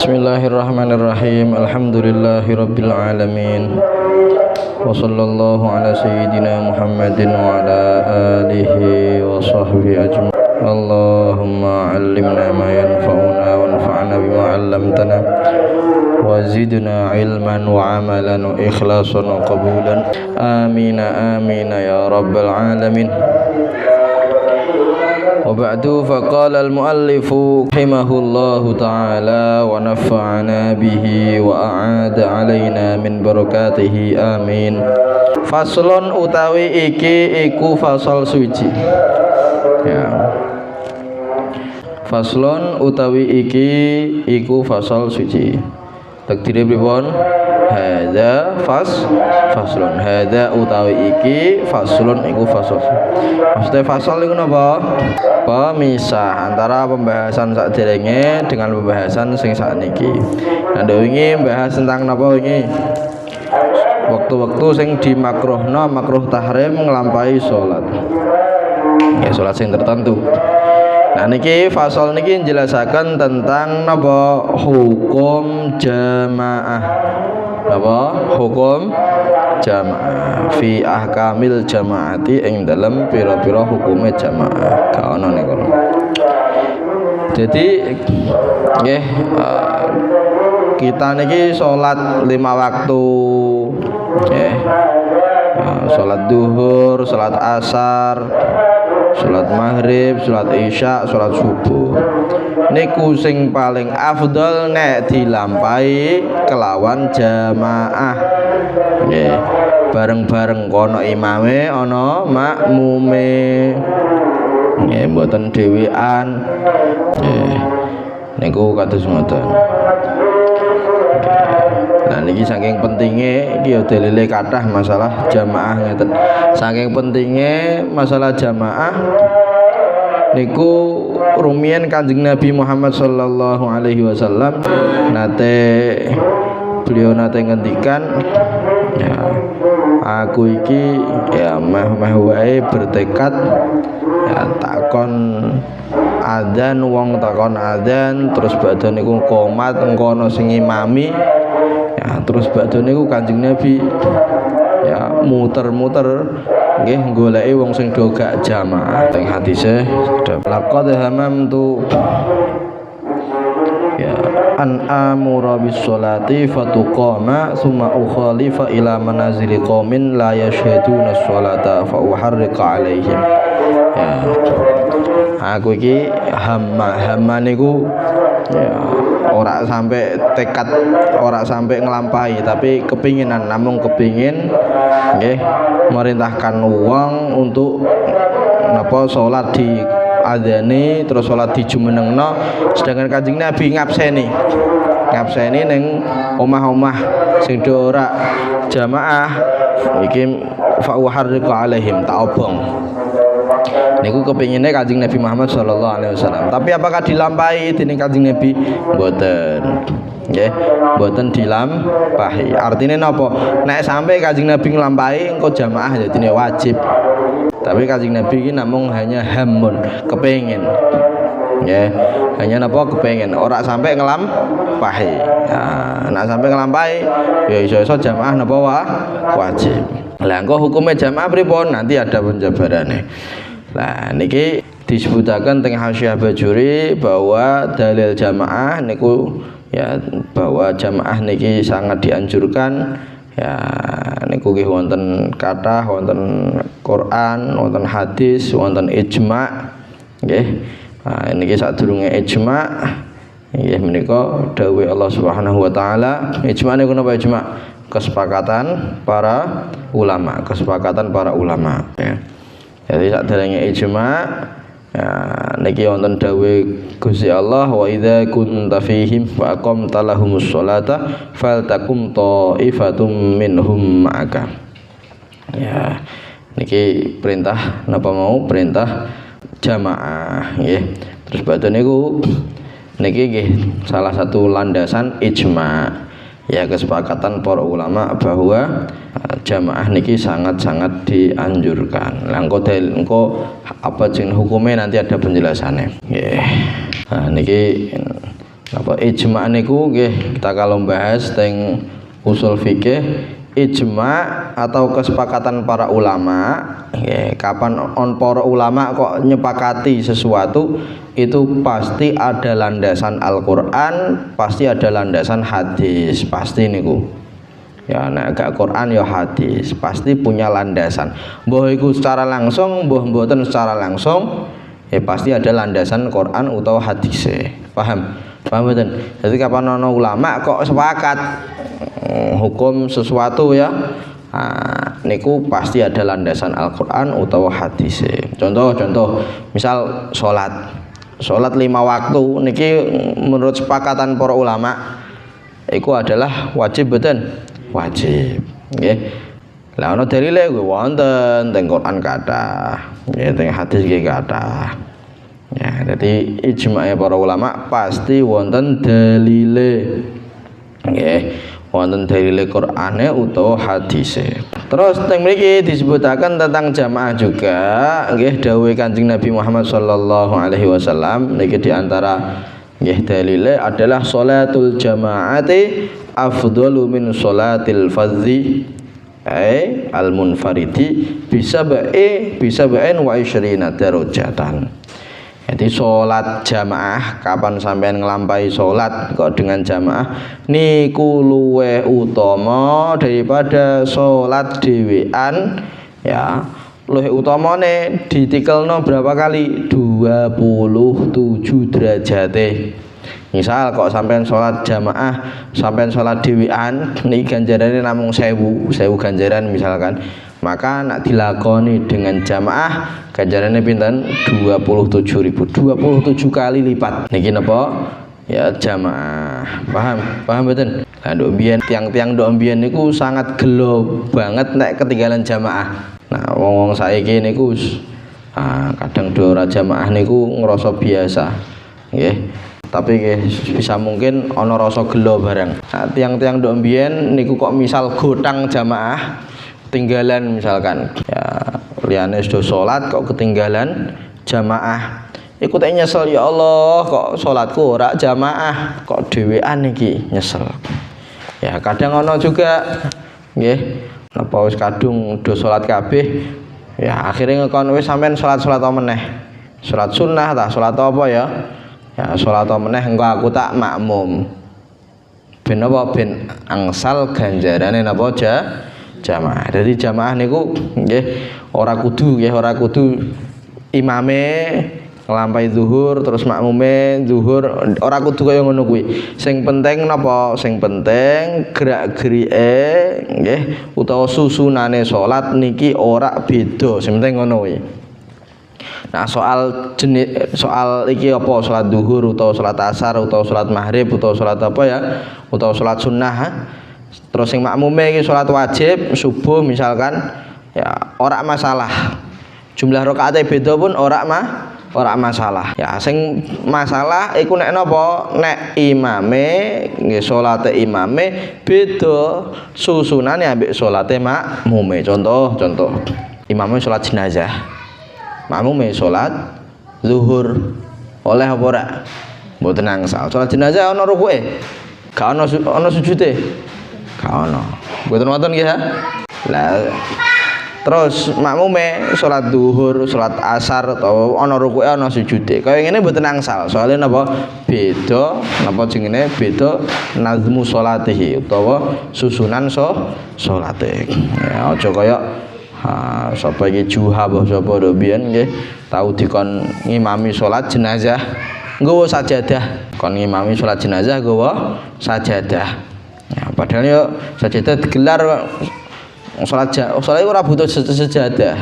Bismillahirrahmanirrahim. Alhamdulillahirabbil alamin. Wa sallallahu ala sayyidina Muhammadin wa ala alihi wa sahbihi ajma'in. Allahumma 'allimna ma yanfa'una wanfa'na bima 'allamtana wa zidna 'ilman wa 'amalan wa ikhlasan wa qabulan. Amin amin ya rabbal alamin. Wa ba'du faqala al-muallifu rahimahullahu ta'ala wa nafa'ana bihi wa a'ada alaina min barakatihi amin. Faslun utawi iki iku fasal suci ya. Faslun utawi iki iku fasal suci. Takdire pripun? Hadza faslun. Hadza utawi iki faslun iku fasal. Maksudnya fasal iku napa? Pemisah antara pembahasan sakderenge dengan pembahasan sing sakniki. Nah, wingi bahas tentang napa wingi? Waktu-waktu sing dimakruhna, makruh tahrim nglampahi salat. Ya salat sing tertentu. Nah niki fasal niki njelasaken tentang napa hukum jamaah. Napa hukum jamaah fi ahkamil jamaati ing dalam pira-pira hukume jamaah. Ka ono niku. Jadi nggih kita niki salat 5 waktu nggih. Salat duhur, salat asar, salat maghrib, salat isya, salat subuh. Niku sing paling afdol nek dilampahi kelawan jamaah. Nggih. Bareng-bareng kono imame ana makmume. Nggih, mboten dhewean. Nggih. Niku kados ngoten. Nah niki saking pentingnya iki ya dalile kathah masalah jamaah ngeten. Saking pentingnya masalah jamaah niku rumiyin Kanjeng Nabi Muhammad sallallahu alaihi wasallam beliau nate ngendikan ya aku iki ya meh wae bertekad ya takon adzan wong takon adzan terus badhe niku qomat engko ana sing imami ya terus badhe niku Kanjeng Nabi ya muter-muter nggih goleki wong sing do gak jamaah. Teng hadise laqad hamamtu ya an amura bis sholati fatuqama thumma ukhalifa ila manazili qaumin la yashhaduna sholata fa uharriqa alaihim. Ya aku iki hamma niku ya ora sampai tekad, ora sampai ngelampahi, tapi kepinginan, namun kepingin nggih merintahkan wong untuk napa salat di adzani terus salat di jumenengno, sedangkan Kanjeng Nabi ngabseni ning omah-omah sing ora jamaah iki fa uharriqa alaihim tak obong. Niku kepinginnya Kanjeng Nabi Muhammad sallallahu alaihi wasallam. Tapi apakah dilampahi dening Kanjeng Nabi? Mboten. Nggih, mboten dilampahi. Artine napa? Nek sampai Kanjeng Nabi nglampahi engko jamaah dadine wajib. Tapi Kanjeng Nabi iki namung hanya hamun, kepengin. Nggih, hanya napa kepengin, ora sampai nglampahi. Nah, nek sampai nglampahi ya iso-iso jamaah napa wajib. Lah engko hukume jamaah pripun? Nanti ada penjabarane. Nah niki disebutaken teng Hasyiah Bajuri bahwa dalil jamaah niku ya bahwa jamaah niki sangat dianjurkan ya niku nggih wonten kathah wonten Quran, wonten hadis, wonten ijma' nggih. Nah niki sadurunge ijma' nggih menika dawuh Allah Subhanahu wa taala. Ijma' niku napa ijma'? Kesepakatan para ulama ya. Jadi sakderenge ijma' ya niki wonten dawuh Gusti Allah wa idza kunta fihim fa aqamta lahumus sholata faltakum ta'ifatum minhum ma'aka. Ya niki perintah napa mau perintah jamaah nggih. Terus badhe niku niki nggih salah satu landasan ijma'. Ya kesepakatan para ulama bahwa jamaah niki sangat-sangat dianjurkan. Lah engko apa jeneng hukumnya nanti ada penjelasannya. Nggih. Nah niki Apa ijma' niku nggih kita kalau bahas teng usul fikih, ijma' atau kesepakatan para ulama, nggih, kapan para ulama kok nyepakati sesuatu itu pasti ada landasan Al-Qur'an, pasti ada landasan hadis, pasti niku. Ya nek gak Quran ya hadis, pasti punya landasan. Mbah iku secara langsung, mbah mboten secara langsung, ya pasti ada landasan Quran utawa hadis. Paham? Paham mboten? Jadi kapan ana ulama kok sepakat hukum sesuatu ya, niku pasti ada landasan Al-Qur'an utawa hadis. Contoh misal salat 5 waktu niki menurut sepakatan para ulama iku adalah wajib mboten? Wajib, nggih. Lah ana dalile kuwi wonten teng Quran kathah, nggih, teng hadis nggih kathah. Ya, dadi ijma' para ulama pasti wonten dalile. Nggih, wonten dalile Qur'ane utawa hadise. Terus teng mriki disebutaken tentang jamaah juga, nggih, dawuh Kanjeng Nabi Muhammad sallallahu alaihi wasallam niki di antara nggih dalile adalah sholatul jamaati afdalu min sholatil fardhi al munfaridi bisa ba'in wa isyrina darajatan. Jadi sholat jamaah, kapan sampean nglampahi sholat kok dengan jamaah niku luweh utama daripada sholat dhewean, ya. Luwih utamane ditikelno berapa kali? 27 derajate. Misal kok sampean sholat jamaah, sampean sholat dhewean niki ganjarane namung 1000 ganjaran misalkan. Maka nak dilakoni dengan jamaah ganjarane pinten? 27.000, 27 kali lipat. Niki napa? Ya jamaah. Paham mboten? Lah nduk mbiyen tiang-tiang nduk mbiyen niku sangat gelo banget nek ketinggalan jamaah. Nah, wong-wong saiki niku kadang do ora jamaah niku ngrasa biasa. Nggih. Tapi bisa mungkin ana rasa gelo barang. Nah, tiang-tiang nduk mbiyen niku kok misal godang jamaah ketinggalan misalkan. Ya, liyane sudah salat kok ketinggalan jamaah. Iku tak nyesel, ya Allah, kok salatku ora jamaah, kok dhewean iki, nyesel. Ya, kadang ana juga nggih, napa wis kadung do salat kabeh, ya akhirnya ngekon wis sampean salat-salat meneh. Salat sunnah tah, salat apa ya? Ya salat meneh engko aku tak makmum. Ben apa ben angsal ganjarane napa jamaah. Jadi jamaah niku nggih ora kudu imame nglampahi zuhur terus makmume zuhur, ora kudu kaya ngono kuwi. Sing penting napa? Sing penting gerak-gerike nggih utawa susunane salat niki ora beda. Sing penting ngono kuwi. Nah, soal iki apa? Salat zuhur utawa salat asar utawa salat maghrib utawa salat apa ya? Utawa salat sunnah. Terus sing makmume iki salat wajib subuh misalkan, ya ora masalah. Jumlah rakaate beda pun ora masalah. Ya sing masalah iku nek napa? Nek imame nggih salate imame beda susunane ambek salate makmume. Contoh imame salat jenazah, makmume salat zuhur, oleh apa ora? Mboten angsal. Salat jenazah ana rukuke, gak ana sujude, gak ana. Mboten wonten nggih ya. Lah terus makmume salat zuhur, salat asar atau ana rukuke ana sujude. Kaya ngene mboten angsal. Soale napa? Beda napa jenenge? Beda nazmu salatihi utawa susunan salate. Ya aja kaya sapa iki juha apa sapa do biyen nggih tau dikon ngimami salat jenazah nggawa sajadah. Kon ngimami salat jenazah nggawa sajadah. Ya padahal yo sajadah digelar salat ora butuh sejadah.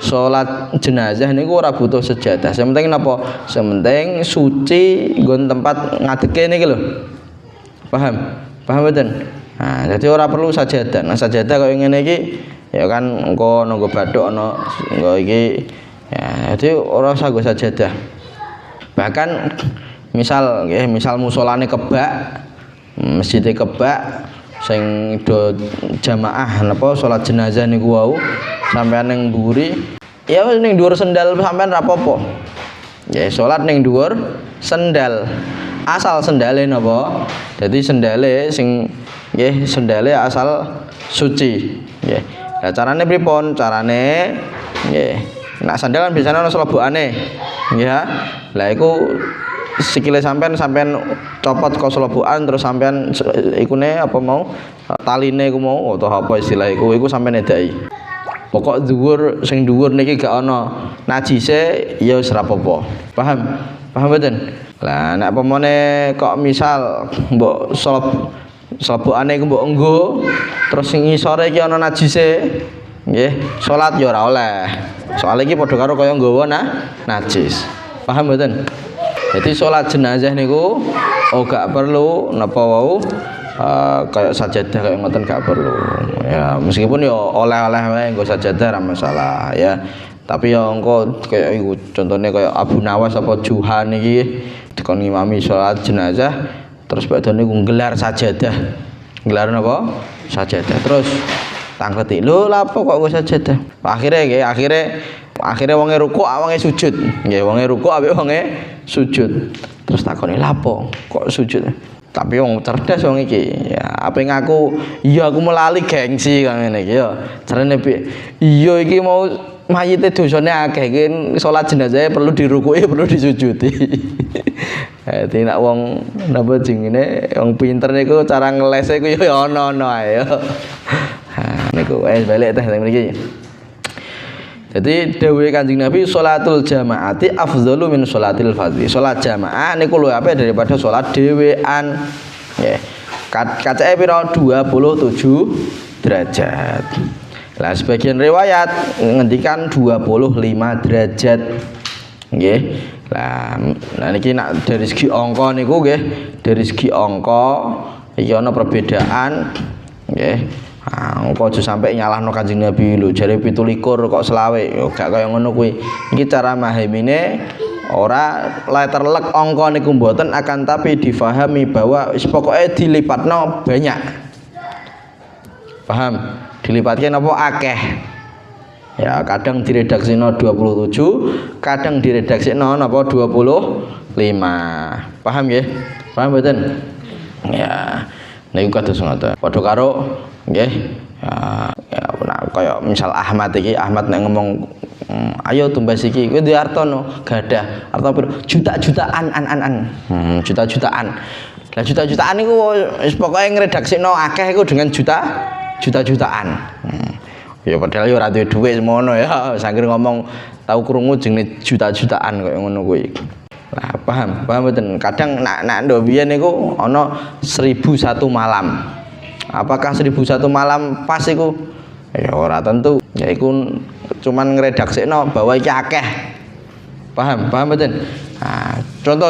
Salat jenazah niku ora butuh sejadah. Sing penting napa? Sing penting suci nggon tempat ngadeke niki lho. Paham mboten? Nah, jadi ora perlu sajadah. Nah, sajadah kaya ngene iki ya kan engko nunggu bathuk ana engko iki ya jadi ora usah nggo sajadah. Bahkan misal musolane kebak, masjid kebak sing do jamaah napa salat jenazah niku wau sampean ning mburi ya ning dhuwur sendal sampean ra apa-apa. Ya salat ning dhuwur sendal. asal sendale napa? Dadi sendale sing nggih sendale asal suci nggih. Lah carane pripun? Carane nggih. Nek sandal kan biasane ana slobokane. Nggih ya. Lah iku sikile sampean copot ke slobokan terus sampean ikune apa mau taline iku mau atau apa istilah iku sampean edaki. Pokok dhuwur sing dhuwur niki gak ana najise ya wis ora apa-apa. Paham? Paham mboten? Lah nek pemone kok misal mbok slobokane iku mbok enggo terus sing ngisore iki ana najise nggih, salat ya ora oleh. Soale iki padha karo kaya nggawa najis. Paham mboten? Jadi salat jenazah niku gak perlu napa wau kayak sajadah kayak ngoten gak perlu. Ya meskipun ya oleh-oleh wae nggo sajadah ra masalah ya. Tapi ya engko kayak iku contohnya kayak Abu Nawas apa Juhan iki dikon ngimami salat jenazah terus badane niku nggelar sajadah. Nggelar napa? Sajadah. Terus tangketi lho lapo kok nggo sajadah. Akhire wonge rukuk wonge sujud. Nggih wonge rukuk ambek wonge sujud. Terus takoni lapo kok sujud. Tapi wong cerdas wong iki. Ya ape ngaku iya aku melali gengsi kang ngene iki ya. Jarene piye? Iya iki mau mayite dosane akeh iki salat jenazah perlu dirukuki perlu disujudi. Dadi nek wong napa jenenge wong pinter niku cara ngelese ku ya ana-ana ae ya. Ha niku wis balik teh mriki. Jadi dawuhe Kanjeng Nabi sholatul jamaati afdhalu min sholatil fardhi. Salat jamaah niku luwih apik daripada salat dhewean. Nggih. Kacake pira 27 derajat. Lah sebagian riwayat ngendikan 25 derajat. Nggih. Lah niki nak dari segi angka niku nggih, dari segi angka iki ana perbedaan nggih. Engko aja sampai nyalahno Kanjeng Nabi lho jare 17 kok selawe yo gak kaya ngono kuwi. Iki cara mahamine ora letterlek angka niku mboten akan tapi difahami bahwa wis pokoke dilipatno banyak. Paham? Dilipatke napa akeh. Ya kadang diredaksino 27, kadang diredaksino napa 25. Paham nggih? Paham mboten? Ya niku kados ngoten. Padha karo nggih ya kaya misal Ahmad iki Ahmad nek ngomong ayo tumbas iki kuwi duwe arta no gadah arta piro juta-jutaan juta-jutaan lah juta-jutaan niku wis pokoke ngredaksikno akeh iku dengan juta-jutaan ya padahal ya ora duwe dhuwit semono ya sangger ngomong tau krungu jenenge juta-jutaan kaya ngono kuwi. Nah paham mboten kadang nak ndok biyen niku ana 1001 malam. Apakah 1001 malam pas iku? Ya ora tentu. Ya iku cuman ngredaksikno bahwa iki akeh. Paham mboten? Nah, contoh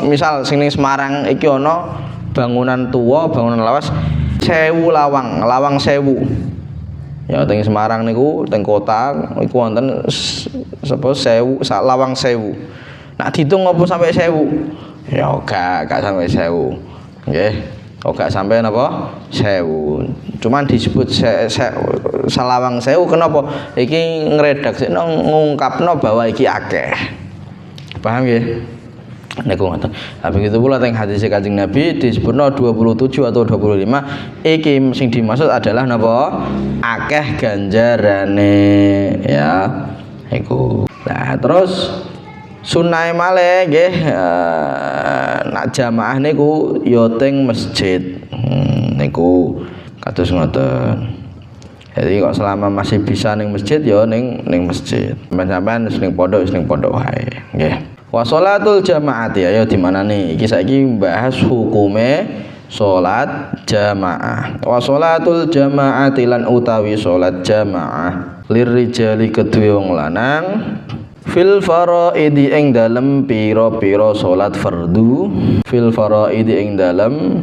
misal sing ning Semarang iki ana bangunan tua, bangunan lawas 1000 lawang 1000. Ya teng Semarang niku teng kota iku wonten sapa 1000 sak lawang 1000. Nak diitung apa sampai 1000? Ya gak sampai 1000. Nggih. Gak sampai napa 1000. Cuman disebut salawang 1000 kenapa? Iki ngredaksikno ngungkapno bahwa iki akeh. Paham nggih? Niku ngoten. Lah begitu pula teng hadis Kanjeng Nabi disebutno 27 atau 25. Iki sing dimaksud adalah napa? Akeh ganjarane ya. Iku. Nah, terus sunnahe malih nggih nak jamaah niku ya teng masjid. Niku kados ngoten. Jadi kok selama masih bisa ning masjid ya ning masjid. Sampeyan ning pondok wae nggih. Wa sholatul jamaati ayo di mana nih? Iki saiki bahas hukume salat jamaah. Wa sholatul jamaati lan utawi salat jamaah lirrijali kedue wong lanang fil faraidi ing dalem pira-pira salat fardu fil faraidi ing dalem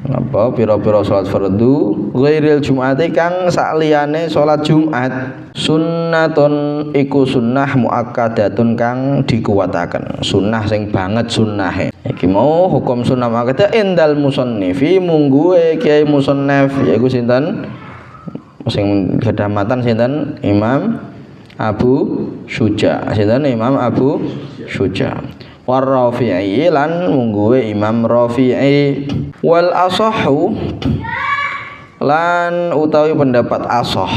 apa pira-pira salat fardu ghairil jum'ati kang sakliyane salat Jumat sunnatun iku sunnah muakkadatun kang dikuwataken sunnah sing banget sunnahe iki mau hukum sunnah muakkadah indal musannifi mungguhe Kiai Musannaf yaiku sinten sing gadah matan sinten Imam Abu Syuja. Sinten Imam Abu Syuja. war Rafi'i lan mungguwe Imam Rafi'i wal asahhu lan utawi pendapat asah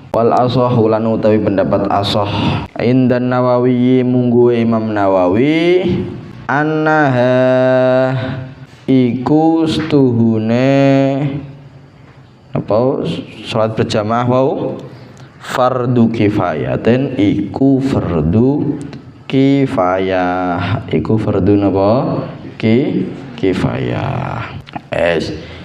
wal asahhu lan utawi pendapat asah indan Nawawi mungguwe Imam Nawawi annaha iku stuhune apa salat berjamaah wau fardu kifayatin iku fardu kifayah iku fardu napa kifayah.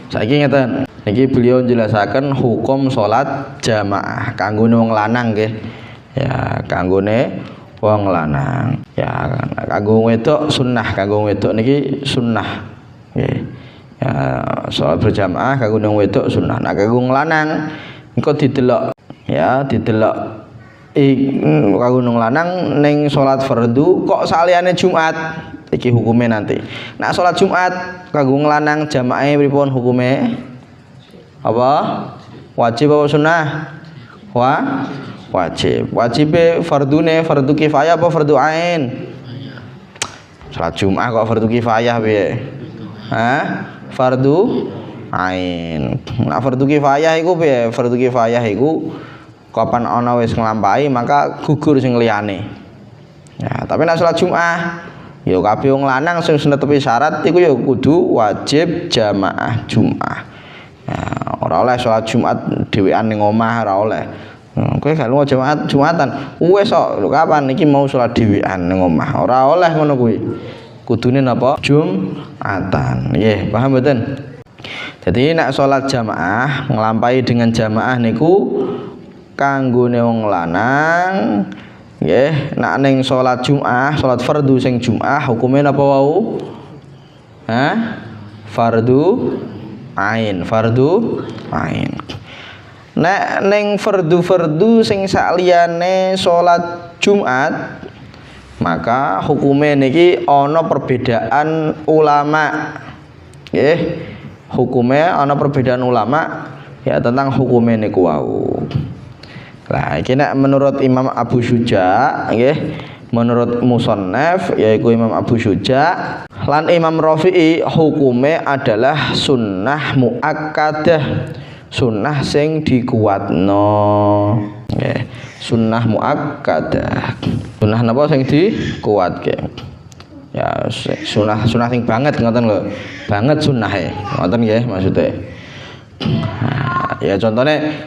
Saiki ngeten niki beliau jelasaken hukum salat jamaah kanggone wong lanang nggih ya kanggone wong lanang ya kanggo wedok sunnah kanggo wedok niki sunnah nggih ya salat berjamaah kanggo wong wedok sunnah nah kanggo wong lanang engko didelok ya didelok kanggo wong lanang ning salat fardu kok saliyane Jumat iki hukume nanti. Nah salat Jumat kanggo wong lanang jamaahe pripun hukume? Apa? Wajib apa sunnah? Wajib. Wajibe fardune fardu kifayah apa fardu ain? Salat Jumat kok fardu kifayah piye? Hah? Fardu ain. Nah fardu kifayah iku piye? Fardu kifayah iku kapan ana wis nglampahi maka gugur sing liyane. Ya, tapi nek salat Jumat ya kabeh wong lanang sing netepi syarat iku ya kudu wajib jamaah Jumat. Ya, ora oleh salat Jumat dhewean ning omah ora oleh. Kowe gak lunga Jumatan. Wis kok lho kapan iki mau salat dhewean ning omah. Ora oleh ngono kuwi. Kudune napa? Jumatan. Nggih, paham mboten? Jadi nek salat jamaah nglampahi dengan jamaah niku kanggone wong lanang nggih nek ning salat Jumat, salat fardu sing Jumat hukume napa wau? Hah? Fardu ain. Nek ning fardu sing saliyane salat Jumat maka hukume niki ana perbedaan ulama. Nggih. Hukume ana perbedaan ulama ya tentang hukume niku wau. Lah iki nek menurut Imam Abu Syuja nggih, menurut musannaf yaiku Imam Abu Syuja lan Imam Rafi'i hukume adalah sunnah muakkadah, sunnah sing dikuatno nggih, sunnah muakkadah. Sunnah napa sing dikuatke? Ya sunnah sing banget ngoten lho. Banget sunnahe. Ngoten nggih maksude. Nah, ya contohnya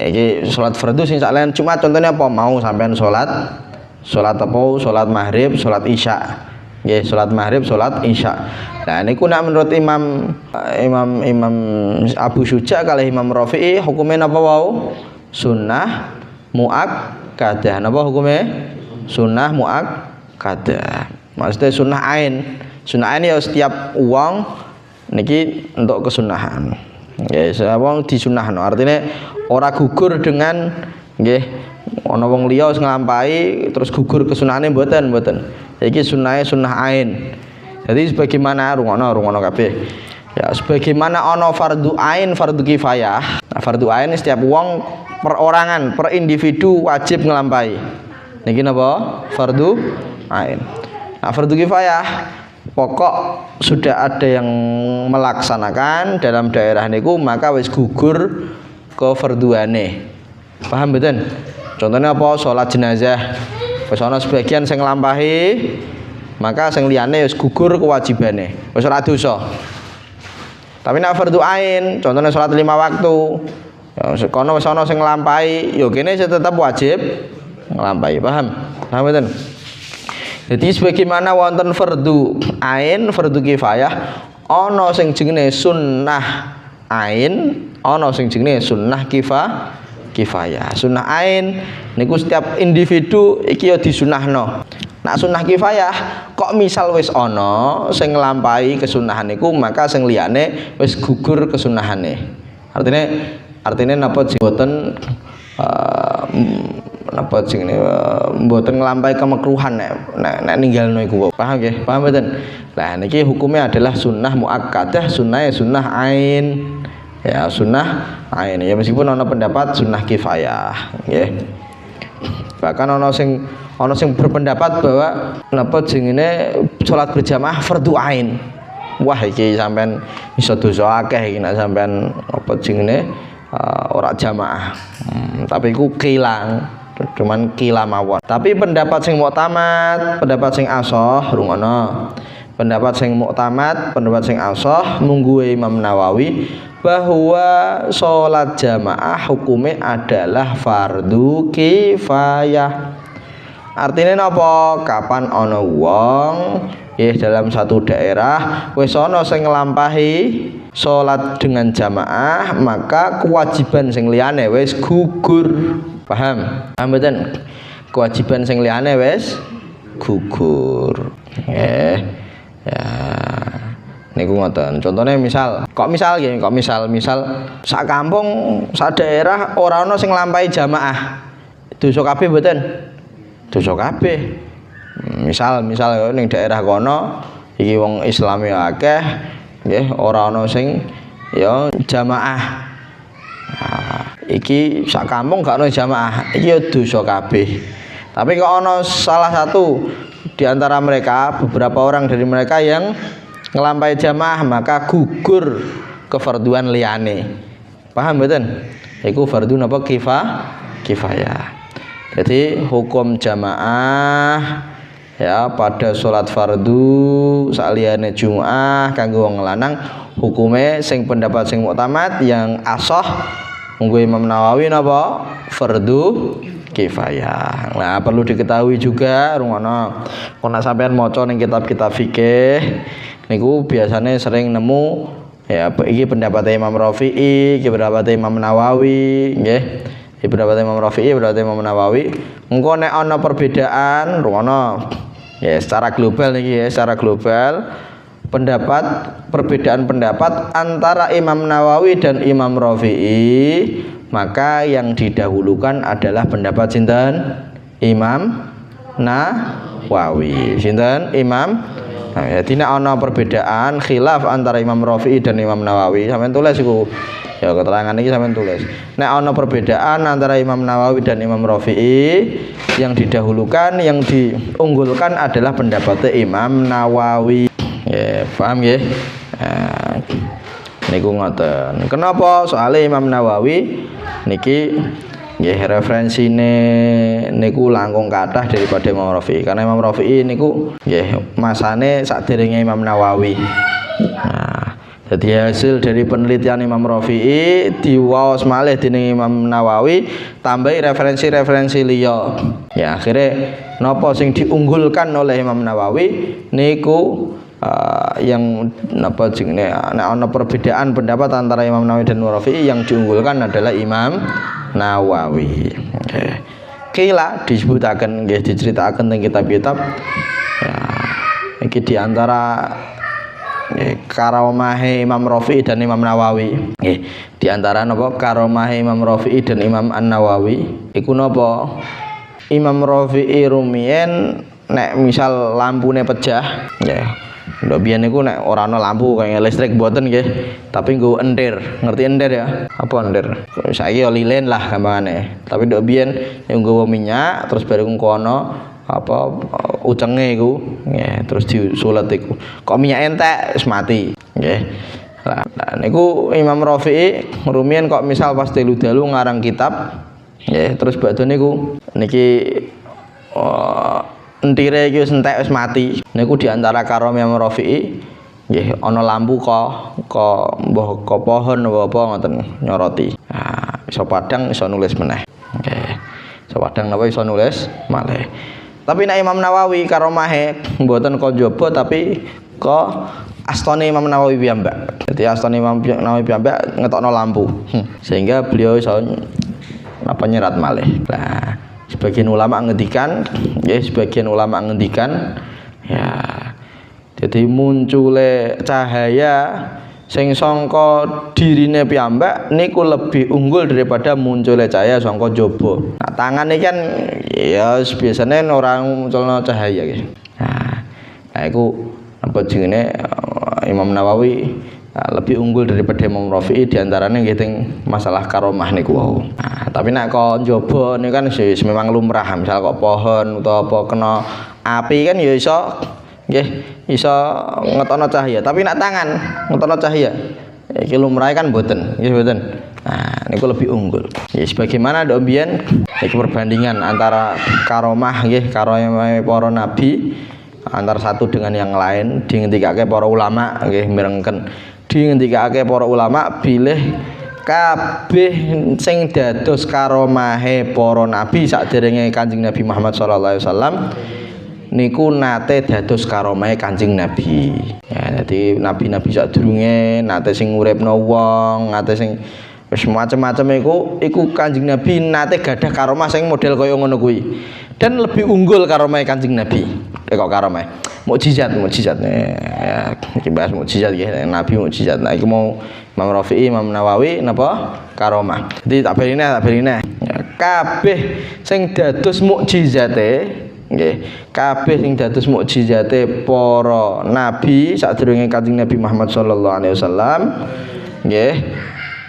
iki salat fardu sing saklian Jumat contohnya apa mau sampean salat apa salat maghrib salat isya nggih salat maghrib salat isya. Nah niku nek menurut Imam Abu Syuja kalih Imam Rafi'i hukume napa wau sunnah muakkadah. Napa hukume sunnah muakkadah maksudnya sunnah ain ya setiap wong niki untuk kesunahan ya wong disunahno artinya ora gugur dengan nggih ana wong liya wis nglampahi terus gugur kesunahane mboten iki sunahe sunnah ain. Jadi sebagaimana rungono kabeh ya sebagaimana ana fardu ain fardu kifayah. Nah, fardu ain setiap wong perorangan per individu wajib nglampahi niki napa fardu ain. Nah fardu kifayah pokok sudah ada yang melaksanakan dalam daerah niku maka wis gugur ke farduane. Paham mboten? Contohnya apa? Salat jenazah. Wis ana sebagian sing nglampahi maka sing liyane wis gugur kewajibane. Wis ora dosa. Tapi nek fardu ain, contohnya salat 5 waktu. Ya kono wis ana sing nglampahi, ya kene tetep wajib nglampahi. Paham? Paham mboten? Jadi sebagaimana wonten fardu ain, fardu kifayah, ana sing jenenge sunnah ain, ana sing jenenge sunnah kifayah. Sunnah ain niku setiap individu iki ya disunahno. Nak sunnah kifayah kok misal wis ana sing nglampahi kesunahan niku maka sing liyane wis gugur kesunahane. Artine napa boten napa jenenge mboten nglampahi kemakruhan nek ninggalno iku. Paham nggih? Paham mboten? Lah niki hukumnya adalah sunnah muakkadah, sunnah ain. Ya sunnah ain. Ya meskipun ana pendapat sunnah kifayah, nggih. Bahkan ana sing berpendapat bahwa napa jenenge salat berjamaah fardhu ain. Wah iki sampean iso dosa akeh iki nek sampean apa jenenge ora jamaah. Tapi iku kilang, cuman kila mawon. Tapi pendapat sing muktamad, pendapat sing ashah rungono. Pendapat sing muktamad, pendapat sing ashah munggu Imam Nawawi bahwa sholat jamaah hukumnya adalah fardu kifayah. Artinya napa? Kapan ana wong dalam satu daerah wis ana sing nglampahi salat dengan jamaah, maka kewajiban sing liyane wis gugur. Paham? Paham mboten? Kewajiban sing liyane wis gugur. Ya. Niku ngoten. Contohnya misal sak kampung, sak daerah ora ana sing nglampahi jamaah. Dosa kabeh mboten? Dosa kabeh. Misal ning daerah kono iki wong Islam ya akeh nggih, ora ana sing ya jamaah. Nah, iki sak kampung gak ana jamaah, iki ya dosa kabeh. Tapi kok ana salah satu di antara mereka, beberapa orang dari mereka yang ngelampahi jamaah, maka gugur kefarduan liyane. Paham mboten? Iku fardu napa kifayah. Jadi hukum jamaah ya pada sholat fardu saliyane Jumat kanggo wong lanang hukume sing pendapat sing muktamad yang ashah munggo Imam Nawawi napa fardu kifayah. Nah, perlu diketahui juga rungono kok nek sampean maca ning kitab-kitab fikih niku biasanya sering nemu ya iki pendapat Imam Rafi'i, iki pendapat Imam Nawawi nggih. Pendapat Imam Rafi'i, pendapat Imam Nawawi. Engko nek ana perbedaan rungono ya secara global niki ya, secara global perbedaan pendapat antara Imam Nawawi dan Imam Rafi'i, maka yang didahulukan adalah pendapat sinten? Imam Nawawi. Sinten? Imam. Nah, ya tidak ana perbedaan khilaf antara Imam Rafi'i dan Imam Nawawi. Sampeyan tulis iku. Ya keterangan ini sampeyan tulis. Nek ana perbedaan antara Imam Nawawi dan Imam Rafi'i, yang didahulukan, yang diunggulkan adalah pendapatnya Imam Nawawi. Ya, paham nggih? Nah, niku ngoten. Kenapa? Soalnya Imam Nawawi niki nggih referensine niku langkung kathah daripada Imam Rafi'i. Karena Imam Rafi'i niku nggih masane sakderenge Imam Nawawi. Nah, jadi hasil dari penelitian Imam Rafi'i diwaos malih dening Imam Nawawi tambahi referensi-referensi liya. Ya akhirnya napa sing diunggulkan oleh Imam Nawawi niku yang napa jenenge nek ana perbedaan pendapat antara Imam Nawawi dan Imam Rafi'i, yang diunggulkan adalah Imam Nawawi. Nggih. Kila disebutaken nggih diceritakaken teng kitab-kitab. Ya iki di antara karomahe Imam Rafi'i dan Imam Nawawi. Di antara napa karomahe Imam Rafi'i dan Imam An-Nawawi iku napa? Imam Rafi'i rumiyin nek misal lampune pecah nggih. Ndok biyen niku nek ora ana lampu kaya listrik mboten nggih, tapi nggo entir. Ngerti entir ya? Apa entir? Saiki ya lilin lah gampangane. Tapi ndok biyen nggo minyak terus bareng kono apa ucenge iku nggih terus disulet iku kok minyak entek wis mati nggih. Lah niku Imam Rafi'i rumiyin kok misal pas dalu-dalu ngarang kitab nggih terus badhe niku niki entire iki wis entek wis mati niku diantara karom Imam Rafi'i nggih ana lampu kok mbah kok pohon apa ngoten nyoroti. Nah iso padang iso nulis meneh nggih. Iso padang napa iso nulis malih. Tapi nek Imam Nawawi karomahe mboten kok njaba tapi kok astane Imam Nawawi piyambak. Jadi astane Imam Nawawi piyambak ngetokno lampu. Sehingga beliau iso napa nyerat malih. Nah, sebagian ulama ngendikan ya jadi muncule cahaya sing sangka dirine piyambak niku lebih unggul daripada munculnya cahaya sangka jaba. Nah, tangan iki kan ya biasane ora munculno cahaya nggih. Nah, iku apa jenenge Imam Nawawi lebih unggul daripada Imam Rafi'i diantaranya nggih teng masalah karomah niku wau. Tapi nek kok njaba niku kan memang lumrah, misal kok pohon utawa apa kena api kan ya iso nggih iso ngetono cahaya, tapi nek tangan ngetono cahaya iki lumrah kan mboten, nggih mboten. Nah, niku lebih unggul. Ya sebagaimana ndok mbiyen iki perbandingan antara karomah nggih karomah para nabi antara satu dengan yang lain dingendikake para ulama nggih mirengken dingendikake para ulama bilih kabeh sing dados karomahe para nabi saderenge Kanjeng Nabi Muhammad sallallahu alaihi wasallam niku nate dados karomahe Kanjeng Nabi. Ya dadi nabi-nabi sadurunge nate sing uripno wong, nate sing wis macam-macam iku Kanjeng Nabi nate gadah karomah sing model kaya ngono kuwi. Dan lebih unggul karomah Kanjeng Nabi. Kok karomah? Mukjizat ya iki bahas mukjizat nggih, Nabi mukjizat. Nah iku mau Imam Rafi'i, Imam Nawawi napa? Karomah. Jadi tak berine. Ya, kabeh sing dados mukjizate nggih, kabeh sing dados mukjizate para nabi sadurunge Kanjeng Nabi Muhammad sallallahu alaihi wasallam nggih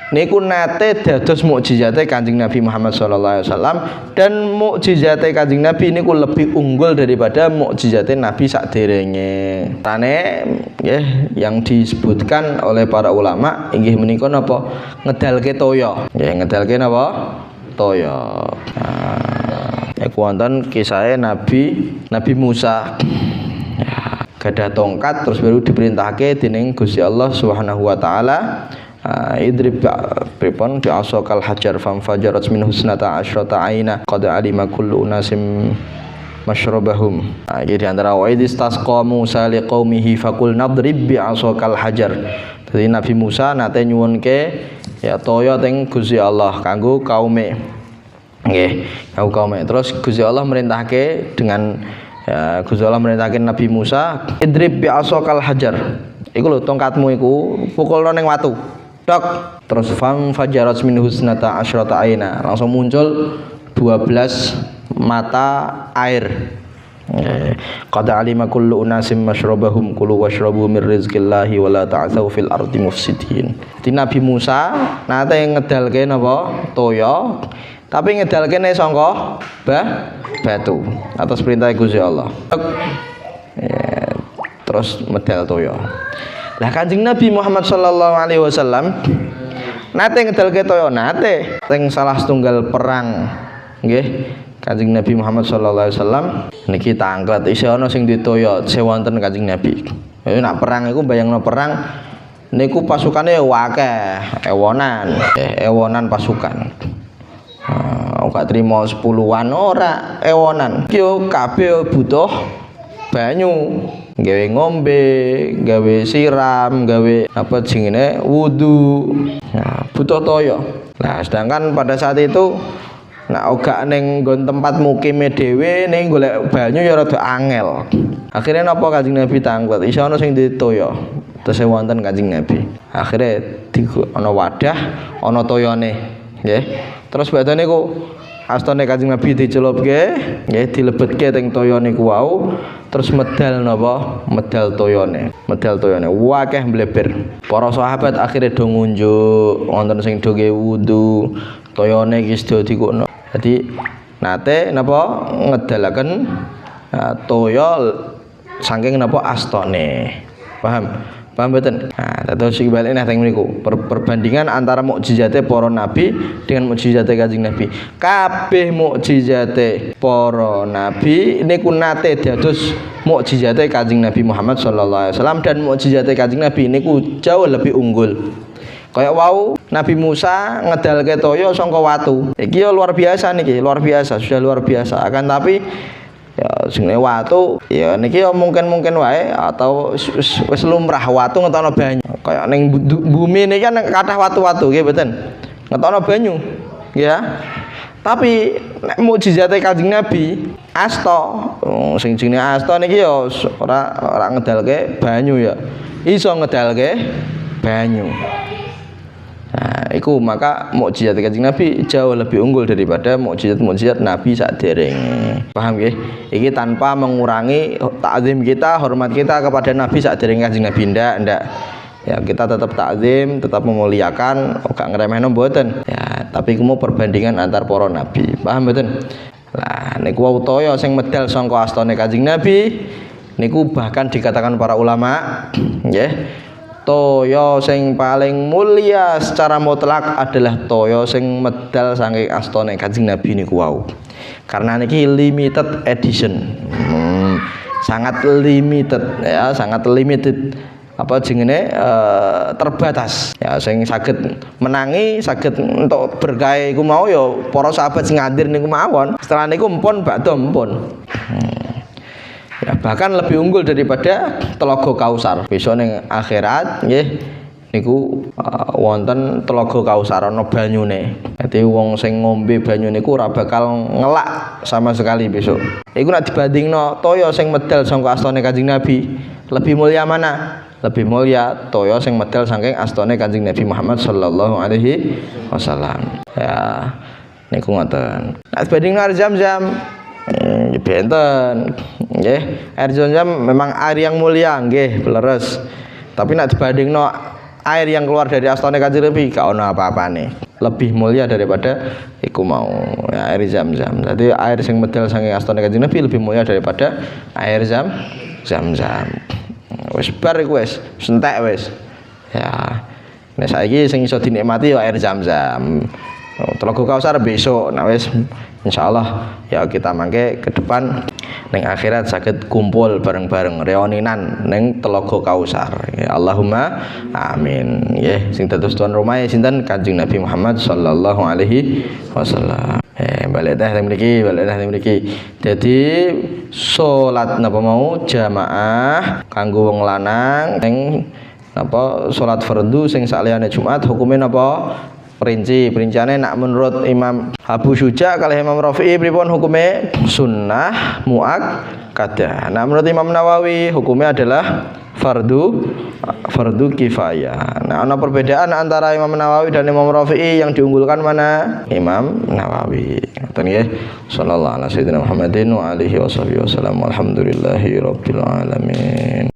niku nate dados mukjizate Kanjeng Nabi Muhammad sallallahu alaihi wasallam dan mukjizate Kanjeng Nabi niku lebih unggul daripada mukjizate nabi saderenge. Tane nggih yang disebutkan oleh para ulama inggih menika napa ngedalke toya. Nggih ngedalke napa? Toya. Iku wonten kisahe Nabi Musa. Ya, gadah tongkat terus baru diperintahke dening Gusti Allah Subhanahu wa taala idrib pripun bi asaqal hajar fam fajarat min husnata asyrata aina qad alima kullu unasim masyrabahum. Iki di antara wa idistasqa Musa liqaumihi faqul nadrib bi asaqal hajar. Jadi Nabi Musa nate nyuwunke ya toya teng Gusti Allah kanggo kaume. Nggih, kanggo kaume. Terus Gusti Allah merintahke dengan Gusti Allah merintahke Nabi Musa idrib bi asaqal hajar. Iku lho tongkatmu iku pukulno ning watu. Dok, terus fam fajarat min husnata asyrata aina, langsung muncul 12 mata air. Qad alima kullu unasim masyrabahum kulu washrabu mir rizqillahi wala ta'tsaw fil ardi mufsidin. Di Nabi Musa nate ngedalke napa? Toya, tapi ngedalke ne sangka batu atas perintah Gusti Allah. Terus medal toya. Lah Kanjeng Nabi Muhammad sallallahu alaihi wasallam nate ngedalke toya nate teng salah setunggal perang nggih Kanjeng Nabi Muhammad sallallahu alaihi wasallam niki tanglet isih ana sing ditoya sewonten Kanjeng Nabi. Nek perang iku bayangno perang niku pasukane akeh ewonan pasukan. Gak trimo 10-an ora ewonan. Ki kabeh butuh banyu. Gawe ngombe, gawe siram, gawe apa jenenge wudu. Nah, butuh toya. Nah, sedangkan pada saat itu nek ogak ning nggon tempat mukime dhewe ning golek banyu ya rada angel. Akhire napa Kanjeng Nabi tanglet, iso ana sing ditoya. Terus wonten Kanjeng Nabi. Akhire ana wadah, ana toyane, nggih. Terus badane niku astane Kanjeng Nabi dicelupke, nggih dilebetke teng toya niku wau. Terus medal napa? Medal toyane. Wakeh mbleber. Para sahabat akhirnya do ngunjuk, wonten sing do nggih wudu, toyane iki do dikukno. Dadi nate napa ngedalaken toya saking napa astane. Paham mboten? Nah, terus iki bali nang mriku perbandingan antara mukjizate para nabi dengan mukjizate Kanjeng Nabi. Kabeh mukjizate para nabi niku nate dados mukjizate Kanjeng Nabi Muhammad sallallahu alaihi wasallam dan mukjizate Kanjeng Nabi niku jauh lebih unggul. Kayak wau Nabi Musa ngedalke toya saka watu. Iki ya luar biasa niki, sudah luar biasa. Akan tapi ya sing watu ya niki ya mungkin wae atau wis lumrah watu ngetono banyu. Kayak ning bumi niki kan kathah watu-watu nggih mboten. Ngetono banyu. Ya. Tapi nek mukjizate Kanjeng Nabi asta, sing jenenge asta niki ya ora ngedalke banyu ya. Iso ngedalke banyu. Nah, iku maka mukjizat Kanjeng Nabi jauh lebih unggul daripada mukjizat Nabi saderenge. Paham nggih? Iki tanpa mengurangi takzim kita, hormat kita kepada Nabi saderenge Kanjeng Nabi ndak. Ya kita tetap takzim, tetap memuliakan, gak ngremehno mboten. Ya, tapi iku mau perbandingan antar para nabi. Paham mboten? Lah niku wau toya sing medal sangka astane Kanjeng Nabi niku bahkan dikatakan para ulama nggih, toya sing paling mulia secara mutlak adalah toya sing medal saking astane Kanjeng Nabi niku wau. Karena niki limited edition. Sangat limited ya, sangat limited. Apa jenenge terbatas ya, sing saged menangi saged entuk berkah iku mau ya para sahabat sing ngadir niku mawon. Setelah niku empun bakdo empun. Ya, bahkan lebih unggul daripada Telaga Kausar. Besok ning akhirat nggih niku wonten Telaga Kausar ana banyune. Dadi wong sing ngombe banyu niku ora bakal ngelak sama sekali besok. Iku nek dibandingno toya sing medal saka astane Kanjeng Nabi, lebih mulia mana? Lebih mulia toya sing medal saking astane Kanjeng Nabi Muhammad sallallahu alaihi wasallam. Ya, niku ngoten. Nek dibandingno air Zam-Zam benten nggih. Air Zam-Zam memang air yang mulia nggih, leres. Tapi nek dibandingno air yang keluar dari astane Kanjeng Nabi gak ono apa-apane. Lebih mulia daripada iku mau ya, air Zam-Zam. Jadi air sing medal saking astane Kanjeng Nabi lebih mulia daripada air Zam-Zam. Wis bar iku wis entek wis. Ya. Nek saiki sing iso dinikmati ya air Zam-Zam. Telaga Kausar besok. Nah wis insyaallah ya kita mangke ke depan ning akhirat saged kumpul bareng-bareng reuninan ning Telaga Kausar. Ya Allahumma amin. Nggih, sing dados tuan rumah sinten Kanjeng Nabi Muhammad sallallahu alaihi wasallam. Balik dah mriki. Jadi salat napa mau jamaah kanggo wong lanang ning napa salat fardu sing saliyane Jumat hukume napa? Perinciane nak menurut Imam Abu Syuja kalih Imam Rafi'i pripun hukume? Sunnah muakkadah. Nah menurut Imam Nawawi hukumnya adalah fardu kifayah. Nah ana perbedaan antara Imam Nawawi dan Imam Rafi'i, yang diunggulkan mana? Imam Nawawi. Ngoten nggih. Sallallahu alaihi wasallam Muhammadin wa alihi wasallam. Alhamdulillahirabbil alamin.